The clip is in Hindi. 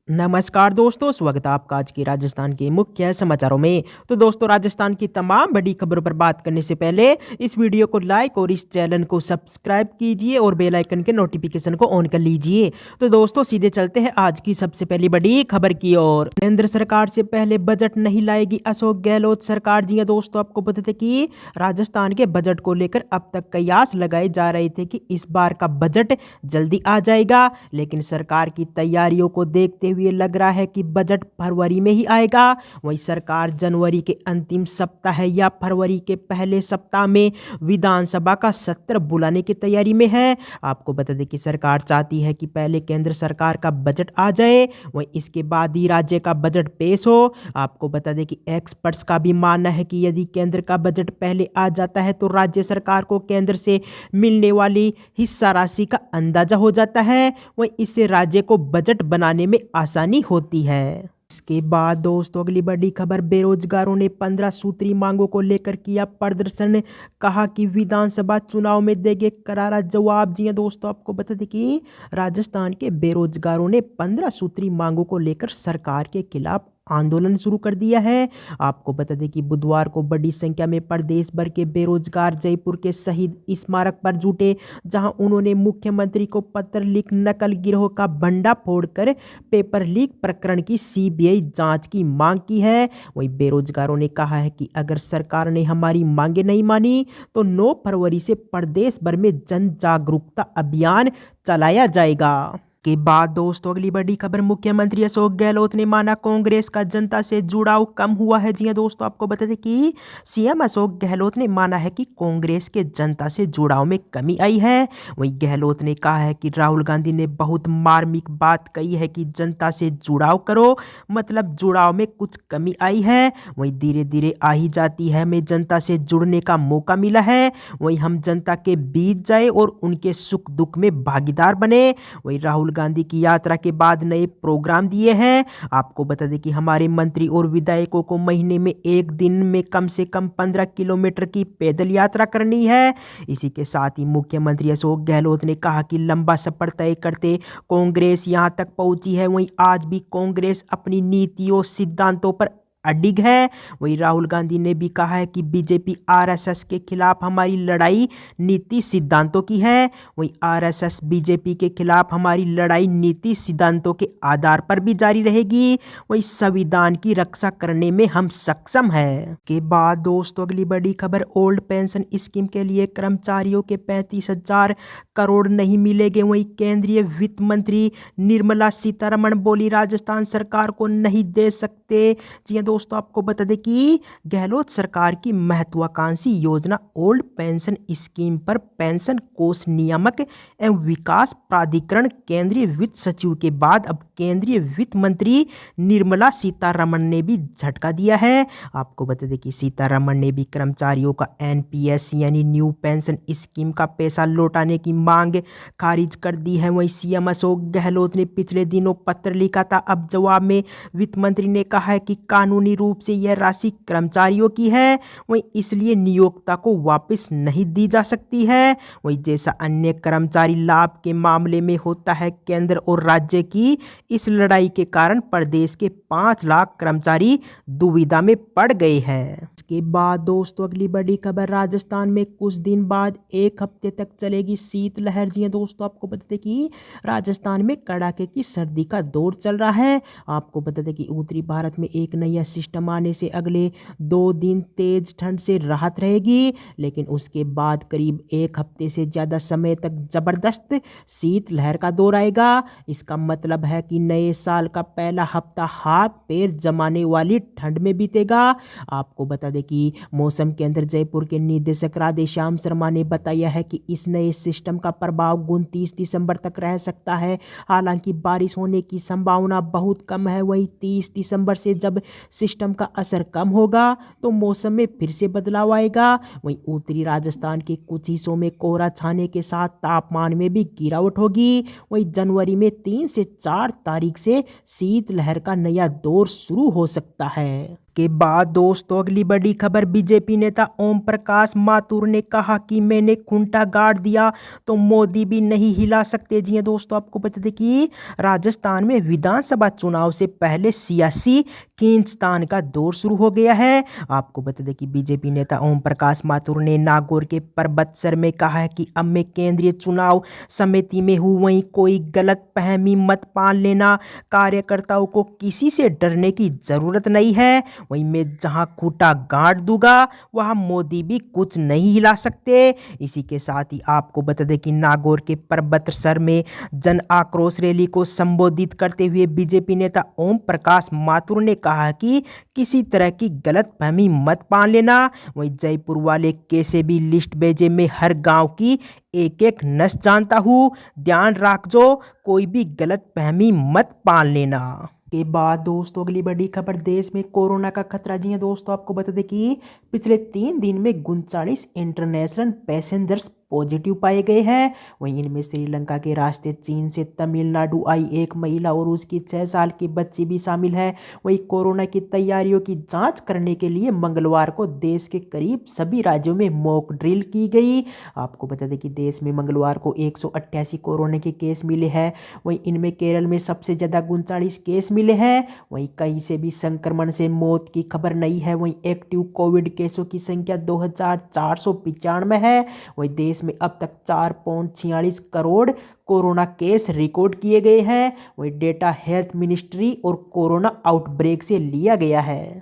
नमस्कार दोस्तों, स्वागत है आपका आज के राजस्थान के मुख्य समाचारों में। तो दोस्तों, राजस्थान की तमाम बड़ी खबरों पर बात करने से पहले इस वीडियो को लाइक और इस चैनल को सब्सक्राइब कीजिए और बेल आइकन के नोटिफिकेशन को ऑन कर लीजिए। तो दोस्तों, सीधे चलते हैं आज की सबसे पहली बड़ी खबर की ओर। केंद्र सरकार से पहले बजट नहीं लाएगी अशोक गहलोत सरकार। जी हां दोस्तों, आपको बता दें कि राजस्थान के बजट को लेकर अब तक कयास लगाए जा रहे थे कि इस बार का बजट जल्दी आ जाएगा, लेकिन सरकार की तैयारियों को देखते हुए लग रहा है कि बजट फरवरी में ही आएगा। वहीं सरकार जनवरी के अंतिम सप्ताह या फरवरी के पहले सप्ताह में विधानसभा का सत्र बुलाने की तैयारी में है। आपको बता दें कि सरकार चाहती है कि पहले केंद्र सरकार का बजट आ जाए, वहीं इसके बाद ही राज्य का बजट पेश हो। आपको बता दें कि एक्सपर्ट्स का भी मानना है कि यदि केंद्र का बजट पहले आ जाता है तो राज्य सरकार को केंद्र से मिलने वाली हिस्सा राशि का अंदाजा हो जाता है, वहीं इससे राज्य को बजट बनाने में आसानी होती है। इसके बाद दोस्तों, अगली बड़ी खबर, बेरोजगारों ने 15 सूत्री मांगों को लेकर किया प्रदर्शन, कहा कि विधानसभा चुनाव में देंगे करारा जवाब। जी हां दोस्तों, आपको बता दें कि राजस्थान के बेरोजगारों ने 15 सूत्री मांगों को लेकर सरकार के खिलाफ आंदोलन शुरू कर दिया है। आपको बता दें कि बुधवार को बड़ी संख्या में प्रदेश भर के बेरोजगार जयपुर के शहीद स्मारक पर जुटे, जहां उन्होंने मुख्यमंत्री को पत्र लिख नकल गिरोह का भंडा फोड़कर पेपर लीक प्रकरण की सीबीआई जांच की मांग की है। वहीं बेरोजगारों ने कहा है कि अगर सरकार ने हमारी मांगे नहीं मानी तो 9 फरवरी से प्रदेश भर में जन जागरूकता अभियान चलाया जाएगा। के बाद दोस्तों, अगली बड़ी खबर, मुख्यमंत्री अशोक गहलोत ने माना कांग्रेस का जनता से जुड़ाव कम हुआ है। जी हां दोस्तों, आपको बता दें कि सीएम अशोक गहलोत ने माना है कि कांग्रेस के जनता से जुड़ाव में कमी आई है। वहीं गहलोत ने कहा है कि राहुल गांधी ने बहुत मार्मिक बात कही है कि जनता से जुड़ाव करो, मतलब जुड़ाव में कुछ कमी आई है। वहीं धीरे धीरे आ ही जाती है, हमें जनता से जुड़ने का मौका मिला है। वहीं हम जनता के बीच जाए और उनके सुख दुख में भागीदार बने। वहीं राहुल गांधी की यात्रा के बाद नए प्रोग्राम दिए हैं। आपको बता दें कि हमारे मंत्री और विधायकों को महीने में एक दिन में कम से कम 15 किलोमीटर की पैदल यात्रा करनी है। इसी के साथ ही मुख्यमंत्री अशोक गहलोत ने कहा कि लंबा सफर तय करते कांग्रेस यहां तक पहुंची है, वहीं आज भी कांग्रेस अपनी नीतियों सिद्धांतों पर अडिग है। वहीं राहुल गांधी ने भी कहा है कि बीजेपी आरएसएस के खिलाफ हमारी लड़ाई नीति सिद्धांतों की है। वहीं आरएसएस बीजेपी के खिलाफ हमारी लड़ाई नीति सिद्धांतों के आधार पर भी जारी रहेगी। वहीं संविधान की रक्षा करने में हम सक्षम है। के बाद दोस्तों, अगली बड़ी खबर, ओल्ड पेंशन स्कीम के लिए कर्मचारियों के 35,000 करोड़ नहीं मिलेंगे। वहीं केंद्रीय वित्त मंत्री निर्मला सीतारमण बोली राजस्थान सरकार को नहीं दे सकते। जी दोस्तों, आपको बता दें कि गहलोत सरकार की महत्वाकांक्षी योजना ओल्ड पेंशन स्कीम पर पेंशन कोष नियामक एवं विकास प्राधिकरण केंद्रीय वित्त सचिव के बाद अब केंद्रीय वित्त मंत्री निर्मला सीतारमण ने भी झटका दिया है। आपको बता दें कि सीतारमण ने भी कर्मचारियों का एनपीएस यानी न्यू पेंशन स्कीम का पैसा लौटाने की मांग खारिज कर दी है। वहीं सीएम अशोक गहलोत ने पिछले दिनों पत्र लिखा था। अब जवाब में वित्त मंत्री ने कहा है कि कानूनी रूप से यह राशि कर्मचारियों की है, वहीं इसलिए नियोक्ता को वापस नहीं दी जा सकती है। वहीं जैसा अन्य कर्मचारी लाभ के मामले में होता है, केंद्र और राज्य की इस लड़ाई के कारण प्रदेश के 5 लाख कर्मचारी दुविधा में पड़ गए हैं। इसके बाद दोस्तों, अगली बड़ी खबर, राजस्थान में कुछ दिन बाद 1 हफ्ते तक चलेगी शीतलहर। जी दोस्तों, आपको बता दें कि राजस्थान में कड़ाके की सर्दी का दौर चल रहा है। आपको बता दें कि उत्तरी भारत में एक नया सिस्टम आने से अगले 2 दिन तेज ठंड से राहत रहेगी, लेकिन उसके बाद करीब 1 हफ्ते से ज़्यादा समय तक ज़बरदस्त शीतलहर का दौर आएगा। इसका मतलब है कि नए साल का पहला हफ्ता हाथ पैर जमाने वाली ठंड में बीतेगा। आपको बता दें कि मौसम केंद्र जयपुर के निदेशक राधेश्याम शर्मा ने बताया है कि इस नए सिस्टम का प्रभाव 29 दिसंबर तक रह सकता है। हालांकि बारिश होने की संभावना बहुत कम है। वहीं 30 दिसंबर से जब सिस्टम का असर कम होगा तो मौसम में फिर से बदलाव आएगा। वहीं उत्तरी राजस्थान के कुछ हिस्सों में कोहरा छाने के साथ तापमान में भी गिरावट होगी। वहीं जनवरी में 3 से 4 तारीख से शीतलहर का नया दौर शुरू हो सकता है। के बाद दोस्तों अगली बड़ी खबर, बीजेपी नेता ओम प्रकाश माथुर ने कहा कि मैंने खूंटा गाड़ दिया तो मोदी भी नहीं हिला सकते। जी हाँ दोस्तों, आपको बता दें कि राजस्थान में विधानसभा चुनाव से पहले सियासी खींचतान का दौर शुरू हो गया है। आपको बता दें कि बीजेपी नेता ओम प्रकाश माथुर ने नागौर के परबतसर में कहा है कि अब मैं केंद्रीय चुनाव समिति में हूँ, वहीं कोई गलत फहमी मत पाल लेना, कार्यकर्ताओं को किसी से डरने की जरूरत नहीं है। वहीं मैं जहां खूंटा गाड़ दूंगा वहां मोदी भी कुछ नहीं हिला सकते। इसी के साथ ही आपको बता दें कि नागौर के परबतसर में जन आक्रोश रैली को संबोधित करते हुए बीजेपी नेता ओम प्रकाश माथुर ने कहा कि किसी तरह की गलतफहमी मत पाल लेना। वहीं जयपुर वाले कैसे भी लिस्ट भेजे, मैं हर गांव की एक एक नस जानता हूँ, ध्यान रखजो, कोई भी गलतफहमी मत पाल लेना। के बाद दोस्तों अगली बड़ी खबर, देश में कोरोना का खतरा। जी हाँ दोस्तों, आपको बता दें कि पिछले 3 दिन में 39 इंटरनेशनल पैसेंजर्स पॉजिटिव पाए गए हैं। वहीं इनमें श्रीलंका के रास्ते चीन से तमिलनाडु आई एक महिला और उसकी 6 साल की बच्ची भी शामिल है। वहीं कोरोना की तैयारियों की जांच करने के लिए मंगलवार को देश के करीब सभी राज्यों में मॉक ड्रिल की गई। आपको बता दें कि देश में मंगलवार को 188 कोरोना के केस मिले हैं। वहीं इनमें केरल में सबसे ज़्यादा 39 केस मिले हैं। वहीं कहीं से भी संक्रमण से मौत की खबर नहीं है। वहीं एक्टिव कोविड केसों की संख्या 2495 है। वहीं देश में अब तक 4.46 करोड़ कोरोना केस रिकॉर्ड किए गए हैं। वहीं डेटा हेल्थ मिनिस्ट्री और कोरोना आउटब्रेक से लिया गया है।